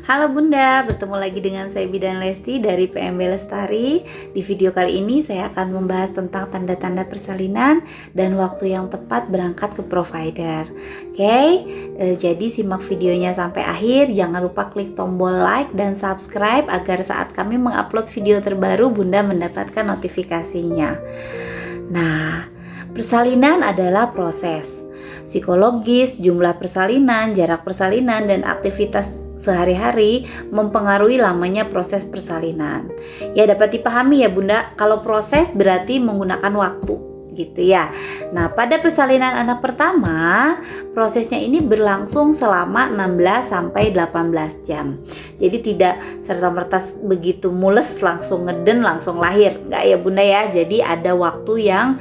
Halo Bunda, bertemu lagi dengan saya Bidan Lesti dari PMB Lestari. Di video kali ini saya akan membahas tentang tanda-tanda persalinan dan waktu yang tepat berangkat ke provider. Oke, jadi simak videonya sampai akhir. Jangan lupa klik tombol like dan subscribe agar saat kami mengupload video terbaru Bunda mendapatkan notifikasinya. Nah, persalinan adalah proses psikologis, jumlah persalinan, jarak persalinan, dan aktivitas sehari-hari mempengaruhi lamanya proses persalinan. Ya, dapat dipahami ya Bunda, kalau proses berarti menggunakan waktu gitu ya. Nah, pada persalinan anak pertama, prosesnya ini berlangsung selama 16 sampai 18 jam. Jadi tidak serta-merta begitu mules langsung ngeden langsung lahir. Enggak ya Bunda ya. Jadi ada waktu yang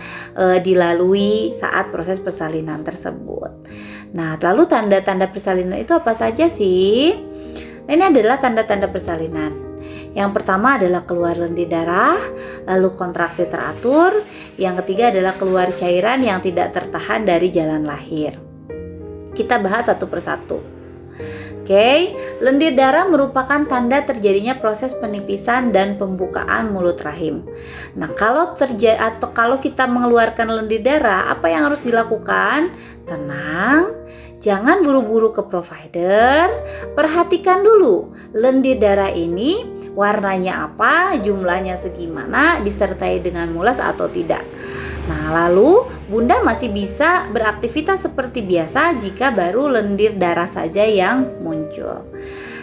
dilalui saat proses persalinan tersebut. Nah, lalu tanda-tanda persalinan itu apa saja sih? Nah, ini adalah tanda-tanda persalinan. Yang pertama adalah keluar lendir darah, lalu kontraksi teratur. Yang ketiga adalah keluar cairan yang tidak tertahan dari jalan lahir. Kita bahas satu persatu. Oke, lendir darah merupakan tanda terjadinya proses penipisan dan pembukaan mulut rahim. Nah, kalau kita mengeluarkan lendir darah, apa yang harus dilakukan? Tenang, jangan buru-buru ke provider. Perhatikan dulu lendir darah ini warnanya apa, jumlahnya segimana, disertai dengan mules atau tidak. Nah, lalu Bunda masih bisa beraktivitas seperti biasa jika baru lendir darah saja yang muncul.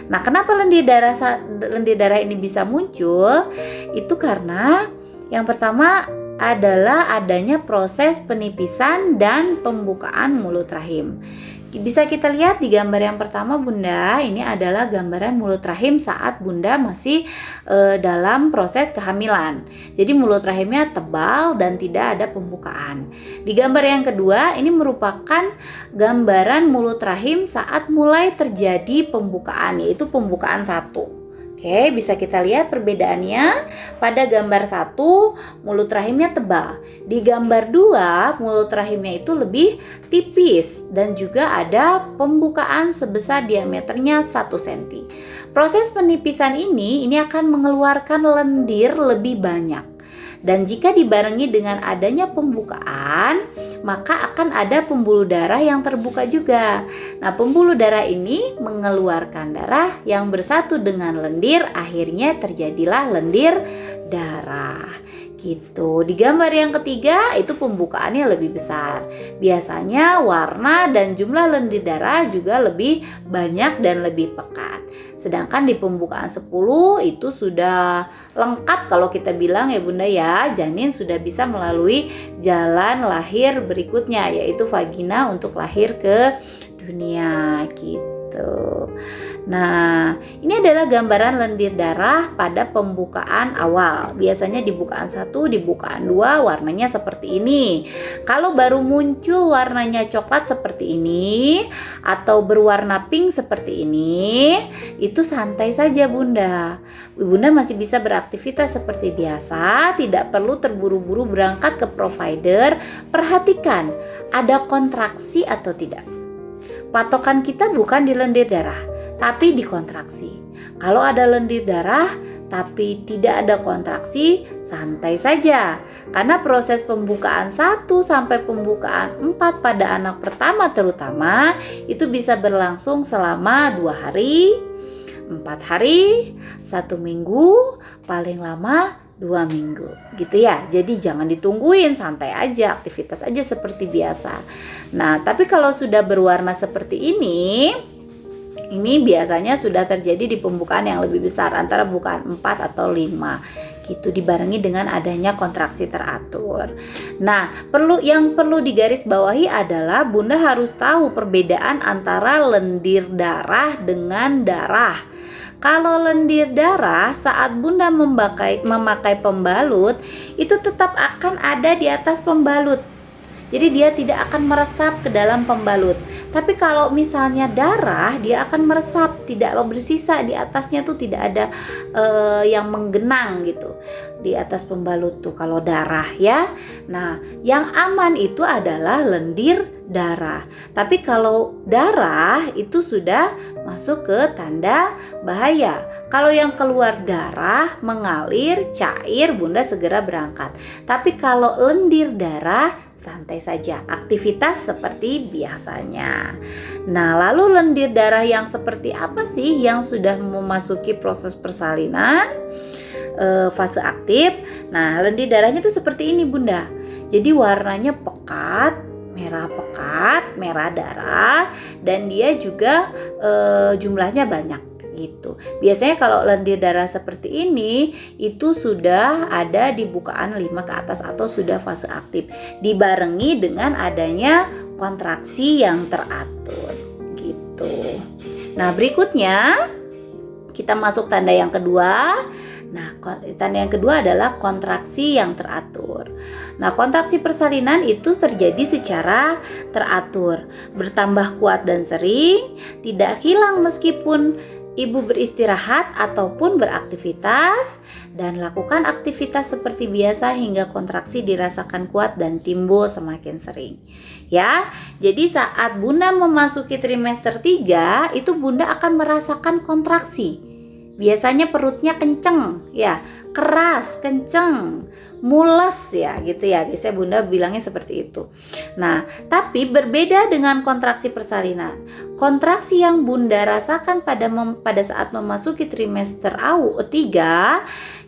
Nah, kenapa lendir darah ini bisa muncul? Itu karena yang pertama adalah adanya proses penipisan dan pembukaan mulut rahim. Bisa kita lihat di gambar yang pertama Bunda, ini adalah gambaran mulut rahim saat Bunda masih dalam proses kehamilan. Jadi mulut rahimnya tebal dan tidak ada pembukaan. Di gambar yang kedua, ini merupakan gambaran mulut rahim saat mulai terjadi pembukaan, yaitu pembukaan 1. Oke, bisa kita lihat perbedaannya. Pada gambar 1, mulut rahimnya tebal. Di gambar 2, mulut rahimnya itu lebih tipis dan juga ada pembukaan sebesar diameternya 1 cm. Proses penipisan ini akan mengeluarkan lendir lebih banyak. Dan jika dibarengi dengan adanya pembukaan, maka akan ada pembuluh darah yang terbuka juga. Nah, pembuluh darah ini mengeluarkan darah yang bersatu dengan lendir, akhirnya terjadilah lendir darah. Gitu. Di gambar yang ketiga itu pembukaannya lebih besar. Biasanya warna dan jumlah lendir darah juga lebih banyak dan lebih pekat. Sedangkan di pembukaan 10 itu sudah lengkap kalau kita bilang ya Bunda ya, janin sudah bisa melalui jalan lahir berikutnya, yaitu vagina untuk lahir ke dunia gitu. Nah, ini adalah gambaran lendir darah pada pembukaan awal. Biasanya di bukaan 1, di bukaan 2 warnanya seperti ini. Kalau baru muncul warnanya coklat seperti ini atau berwarna pink seperti ini, itu santai saja Bunda. Bunda masih bisa beraktivitas seperti biasa, tidak perlu terburu-buru berangkat ke provider. Perhatikan, ada kontraksi atau tidak. Patokan kita bukan di lendir darah, tapi di kontraksi. Kalau ada lendir darah tapi tidak ada kontraksi, santai saja. Karena proses pembukaan 1 sampai pembukaan 4 pada anak pertama terutama itu bisa berlangsung selama 2 hari, 4 hari, 1 minggu, paling lama 2 minggu gitu ya. Jadi jangan ditungguin, santai aja, aktivitas aja seperti biasa. Nah, tapi kalau sudah berwarna seperti ini biasanya sudah terjadi di pembukaan yang lebih besar, antara bukaan 4 atau 5 gitu, dibarengi dengan adanya kontraksi teratur. Nah, yang perlu digarisbawahi adalah Bunda harus tahu perbedaan antara lendir darah dengan darah. Kalau lendir darah saat Bunda memakai pembalut itu tetap akan ada di atas pembalut. Jadi dia tidak akan meresap ke dalam pembalut. Tapi kalau misalnya darah, dia akan meresap, tidak bersisa di atasnya tuh tidak ada yang menggenang gitu di atas pembalut tuh kalau darah ya. Nah, yang aman itu adalah lendir darah. Tapi kalau darah itu sudah masuk ke tanda bahaya. Kalau yang keluar darah, mengalir, cair, Bunda segera berangkat. Tapi kalau lendir darah, santai saja, aktivitas seperti biasanya. Nah, lalu lendir darah yang seperti apa sih yang sudah memasuki proses persalinan fase aktif? Nah, lendir darahnya tuh seperti ini Bunda. Jadi warnanya pekat, merah darah, dan dia juga jumlahnya banyak gitu. Biasanya kalau lendir darah seperti ini itu sudah ada di bukaan 5 ke atas atau sudah fase aktif, dibarengi dengan adanya kontraksi yang teratur gitu. Nah, berikutnya kita masuk tanda yang kedua. Nah, tanda yang kedua adalah kontraksi yang teratur. Nah, kontraksi persalinan itu terjadi secara teratur, bertambah kuat dan sering, tidak hilang meskipun ibu beristirahat ataupun beraktivitas, dan lakukan aktivitas seperti biasa hingga kontraksi dirasakan kuat dan timbul semakin sering. Ya, jadi saat Bunda memasuki trimester 3, itu Bunda akan merasakan kontraksi. Biasanya perutnya kenceng, ya, keras, kenceng, mules ya, gitu ya. Biasanya Bunda bilangnya seperti itu. Nah, tapi berbeda dengan kontraksi persalinan. Kontraksi yang Bunda rasakan pada saat memasuki trimester 3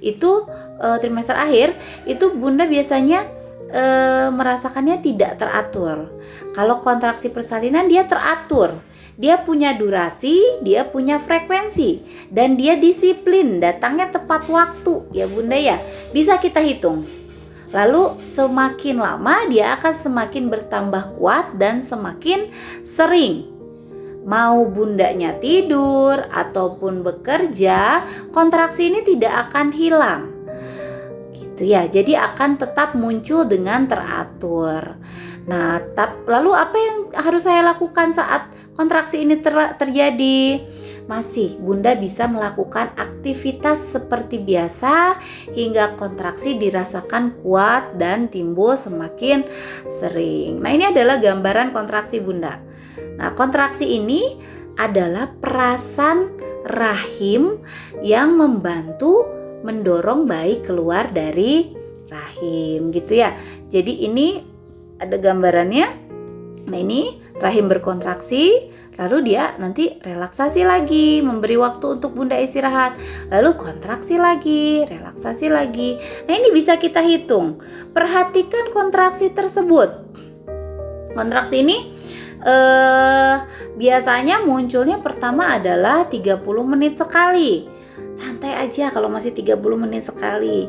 itu trimester akhir, itu Bunda biasanya merasakannya tidak teratur. Kalau kontraksi persalinan dia teratur. Dia punya durasi, dia punya frekuensi, dan dia disiplin, datangnya tepat waktu ya Bunda ya. Bisa kita hitung. Lalu semakin lama dia akan semakin bertambah kuat dan semakin sering. Mau Bundanya tidur ataupun bekerja, kontraksi ini tidak akan hilang. Gitu ya. Jadi akan tetap muncul dengan teratur. Nah, lalu apa yang harus saya lakukan saat kontraksi ini terjadi? Masih Bunda bisa melakukan aktivitas seperti biasa hingga kontraksi dirasakan kuat dan timbul semakin sering. Nah, ini adalah gambaran kontraksi Bunda. Nah, kontraksi ini adalah perasan rahim yang membantu mendorong bayi keluar dari rahim gitu ya. Jadi ini ada gambarannya. Nah, ini rahim berkontraksi, lalu dia nanti relaksasi lagi, memberi waktu untuk Bunda istirahat, lalu kontraksi lagi, relaksasi lagi. Nah, ini bisa kita hitung. Perhatikan kontraksi tersebut. Kontraksi ini biasanya munculnya pertama adalah 30 menit sekali. Santai aja kalau masih 30 menit sekali.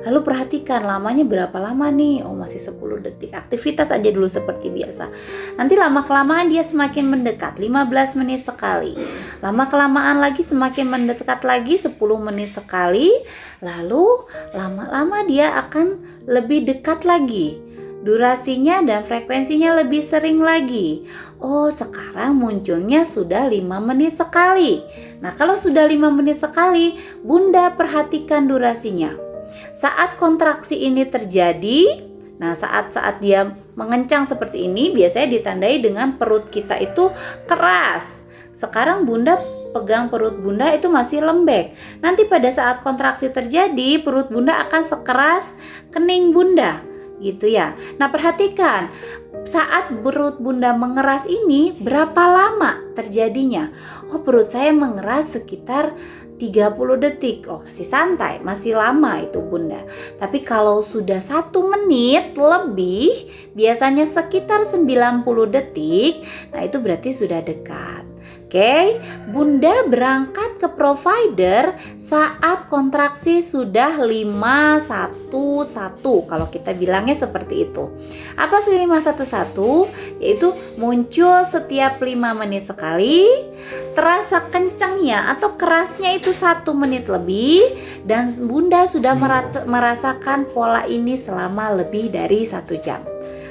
Lalu perhatikan lamanya berapa lama nih. Oh, masih 10 detik. Aktivitas aja dulu seperti biasa. Nanti lama-kelamaan dia semakin mendekat, 15 menit sekali. Lama-kelamaan lagi semakin mendekat lagi, 10 menit sekali. Lalu lama-lama dia akan lebih dekat lagi. Durasinya dan frekuensinya lebih sering lagi. Oh, sekarang munculnya sudah 5 menit sekali. Nah, kalau sudah 5 menit sekali, Bunda perhatikan durasinya. Saat kontraksi ini terjadi, nah saat dia mengencang seperti ini, biasanya ditandai dengan perut kita itu keras. Sekarang Bunda pegang perut Bunda itu masih lembek. Nanti pada saat kontraksi terjadi, perut Bunda akan sekeras kening Bunda. Gitu ya. Nah, perhatikan saat perut Bunda mengeras ini berapa lama terjadinya? Oh, perut saya mengeras sekitar 30 detik. Oh, masih santai, masih lama itu Bunda. Tapi kalau sudah 1 menit lebih, biasanya sekitar 90 detik, nah itu berarti sudah dekat. Oke, Bunda berangkat ke provider saat kontraksi sudah 511. Kalau kita bilangnya seperti itu. Apa sih 511? Yaitu muncul setiap 5 menit sekali, terasa kencangnya atau kerasnya itu 1 menit lebih, dan Bunda sudah merasakan pola ini selama lebih dari 1 jam.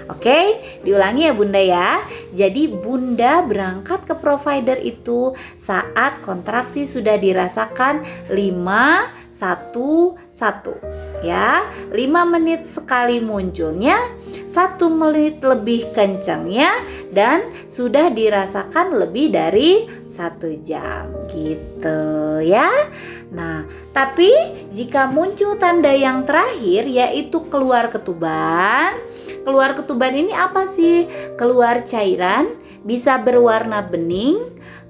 Oke, diulangi ya Bunda ya. Jadi Bunda berangkat ke provider itu saat kontraksi sudah dirasakan 5-1-1 ya. 5 menit sekali munculnya, 1 menit lebih kencangnya, dan sudah dirasakan lebih dari 1 jam gitu ya. Nah, tapi jika muncul tanda yang terakhir yaitu keluar ketuban. Keluar ketuban ini apa sih? Keluar cairan, bisa berwarna bening,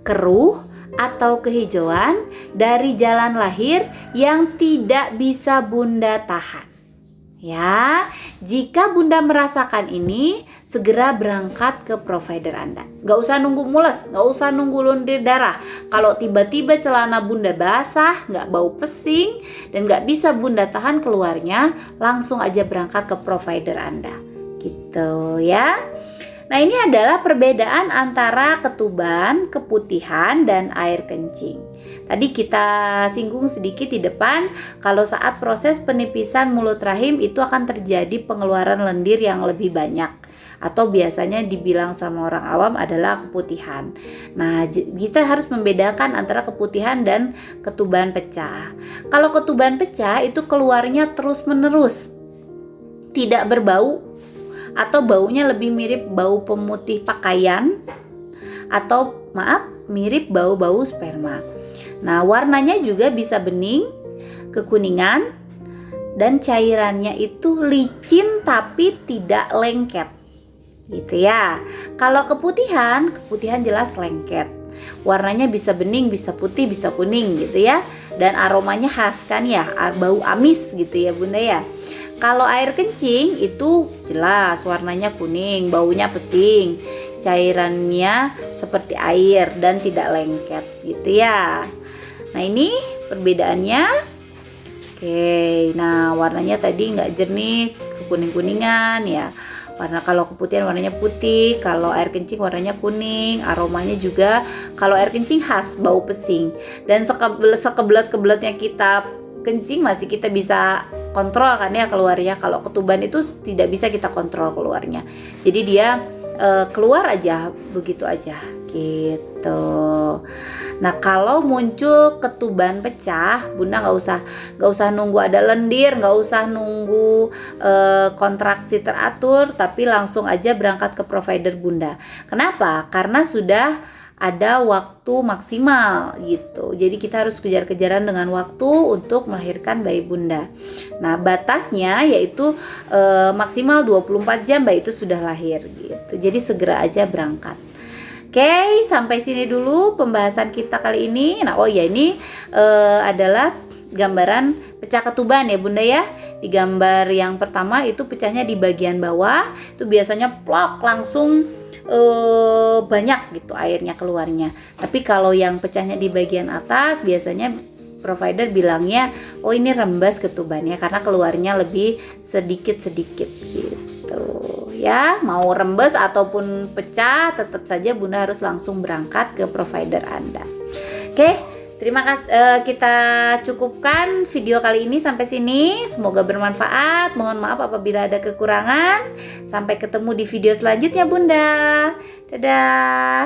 keruh, atau kehijauan dari jalan lahir yang tidak bisa Bunda tahan. Ya, jika Bunda merasakan ini, segera berangkat ke provider Anda. Gak usah nunggu mules, gak usah nunggu lundir darah. Kalau tiba-tiba celana Bunda basah, gak bau pesing, dan gak bisa Bunda tahan keluarnya, langsung aja berangkat ke provider Anda. Gitu ya. Nah, ini adalah perbedaan antara ketuban, keputihan, dan air kencing. Tadi kita singgung sedikit di depan, kalau saat proses penipisan mulut rahim itu akan terjadi pengeluaran lendir yang lebih banyak, atau biasanya dibilang sama orang awam adalah keputihan. Nah, kita harus membedakan antara keputihan dan ketuban pecah. Kalau ketuban pecah itu keluarnya terus-menerus, tidak berbau, atau baunya lebih mirip bau pemutih pakaian, atau mirip bau-bau sperma. Nah, warnanya juga bisa bening, kekuningan, dan cairannya itu licin tapi tidak lengket. Gitu ya. Kalau keputihan jelas lengket. Warnanya bisa bening, bisa putih, bisa kuning gitu ya. Dan aromanya khas kan ya, bau amis gitu ya Bunda ya. Kalau air kencing itu jelas warnanya kuning, baunya pesing, cairannya seperti air dan tidak lengket gitu ya. Nah, ini perbedaannya. Oke, nah warnanya tadi nggak jernih, kekuning-kuningan ya. Kalau keputihan warnanya putih, kalau air kencing warnanya kuning, aromanya juga kalau air kencing khas bau pesing, dan sekebelet-kebeletnya kita kencing masih kita bisa kontrol kan ya keluarnya. Kalau ketuban itu tidak bisa kita kontrol keluarnya, jadi dia keluar aja begitu aja gitu. Nah, kalau muncul ketuban pecah, Bunda nggak usah nunggu ada lendir, nggak usah nunggu kontraksi teratur, tapi langsung aja berangkat ke provider Bunda. Kenapa? Karena sudah ada waktu maksimal gitu. Jadi kita harus kejar-kejaran dengan waktu untuk melahirkan bayi Bunda. Nah, batasnya yaitu maksimal 24 jam bayi itu sudah lahir gitu. Jadi segera aja berangkat. Oke, sampai sini dulu pembahasan kita kali ini. Nah, oh ya, ini adalah gambaran pecah ketuban ya Bunda ya. Di gambar yang pertama itu pecahnya di bagian bawah, itu biasanya plok langsung banyak gitu airnya keluarnya. Tapi kalau yang pecahnya di bagian atas, biasanya provider bilangnya oh ini rembes ketubannya karena keluarnya lebih sedikit-sedikit gitu ya. Mau rembes ataupun pecah, tetap saja Bunda harus langsung berangkat ke provider Anda. Oke, terima kasih. Kita cukupkan video kali ini sampai sini. Semoga bermanfaat. Mohon maaf apabila ada kekurangan. Sampai ketemu di video selanjutnya Bunda. Dadah.